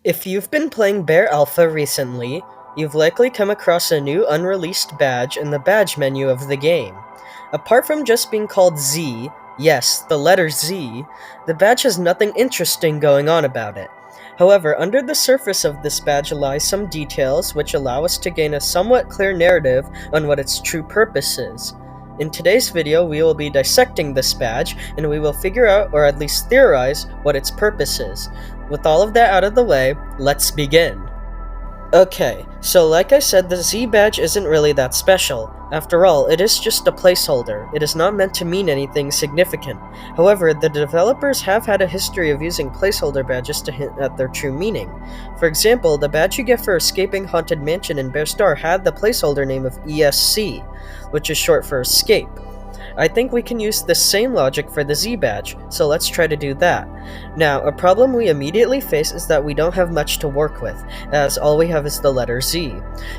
If you've been playing Bear Alpha recently, you've likely come across a new unreleased badge in the badge menu of the game. Apart from just being called Z, yes, the letter Z, the badge has nothing interesting going on about it. However, under the surface of this badge lie some details which allow us to gain a somewhat clear narrative on what its true purpose is. In today's video, we will be dissecting this badge, and we will figure out, or at least theorize, what its purpose is. With all of that out of the way, let's begin. Okay, so like I said, the Z badge isn't really that special. After all, it is just a placeholder. It is not meant to mean anything significant. However, the developers have had a history of using placeholder badges to hint at their true meaning. For example, the badge you get for escaping Haunted Mansion in Bear Star had the placeholder name of ESC, which is short for escape. I think we can use the same logic for the Z badge, so let's try to do that. Now, a problem we immediately face is that we don't have much to work with, as all we have is the letter Z.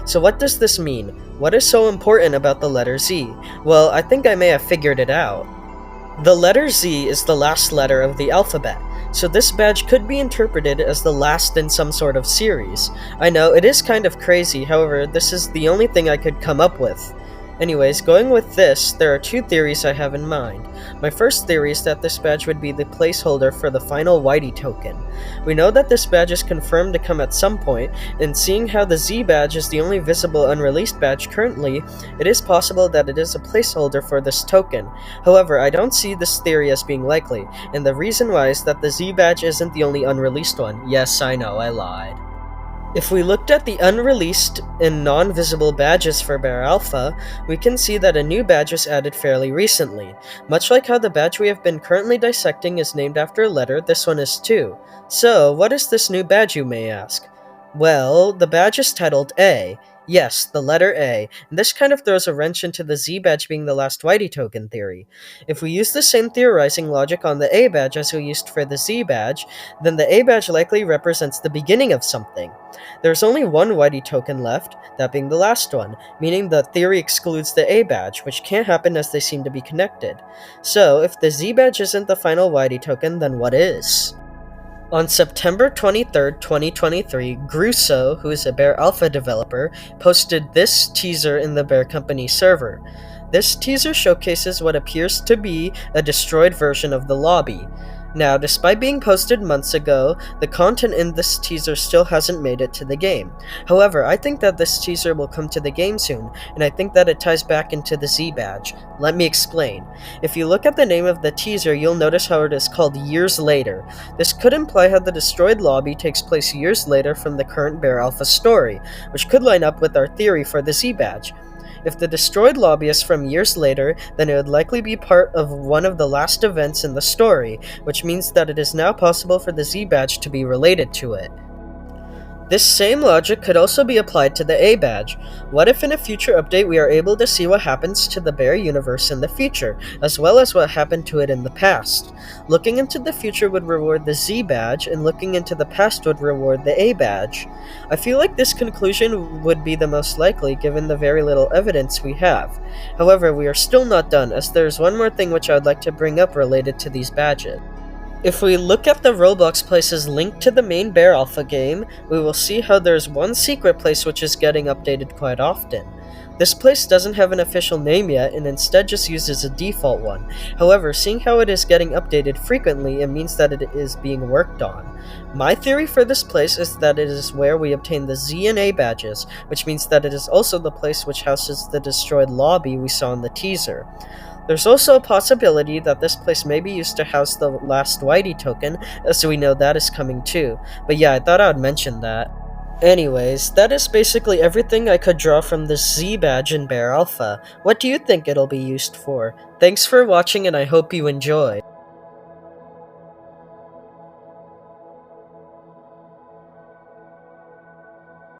So what does this mean? What is so important about the letter Z? Well, I think I may have figured it out. The letter Z is the last letter of the alphabet, so this badge could be interpreted as the last in some sort of series. I know, it is kind of crazy, however, this is the only thing I could come up with. Anyways, going with this, there are two theories I have in mind. My first theory is that this badge would be the placeholder for the final Whitey token. We know that this badge is confirmed to come at some point, and seeing how the Z badge is the only visible unreleased badge currently, it is possible that it is a placeholder for this token. However, I don't see this theory as being likely, and the reason why is that the Z badge isn't the only unreleased one. Yes, I know, I lied. If we looked at the unreleased and non-visible badges for Bear Alpha, we can see that a new badge was added fairly recently. Much like how the badge we have been currently dissecting is named after a letter, this one is too. So, what is this new badge, you may ask? Well, the badge is titled A. Yes, the letter A, and this kind of throws a wrench into the Z badge being the last Whitey token theory. If we use the same theorizing logic on the A badge as we used for the Z badge, then the A badge likely represents the beginning of something. There's only one Whitey token left, that being the last one, meaning the theory excludes the A badge, which can't happen as they seem to be connected. So, if the Z badge isn't the final Whitey token, then what is? On September 23, 2023, Gruso, who is a Bear Alpha developer, posted this teaser in the Bear Company server. This teaser showcases what appears to be a destroyed version of the lobby. Now, despite being posted months ago, the content in this teaser still hasn't made it to the game. However, I think that this teaser will come to the game soon, and I think that it ties back into the Z badge. Let me explain. If you look at the name of the teaser, you'll notice how it is called Years Later. This could imply how the destroyed lobby takes place years later from the current Bear Alpha story, which could line up with our theory for the Z badge. If the destroyed lobby is from years later, then it would likely be part of one of the last events in the story, which means that it is now possible for the Z badge to be related to it. This same logic could also be applied to the A badge. What if in a future update we are able to see what happens to the Bear universe in the future, as well as what happened to it in the past? Looking into the future would reward the Z badge, and looking into the past would reward the A badge. I feel like this conclusion would be the most likely given the very little evidence we have. However, we are still not done, as there is one more thing which I would like to bring up related to these badges. If we look at the Roblox places linked to the main Bear Alpha game, we will see how there's one secret place which is getting updated quite often. This place doesn't have an official name yet and instead just uses a default one. However, seeing how it is getting updated frequently, it means that it is being worked on. My theory for this place is that it is where we obtain the Z and A badges, which means that it is also the place which houses the destroyed lobby we saw in the teaser. There's also a possibility that this place may be used to house the last Whitey token, as we know that is coming too. But yeah, I thought I would mention that. Anyways, that is basically everything I could draw from this Z badge in Bear Alpha. What do you think it'll be used for? Thanks for watching and I hope you enjoyed.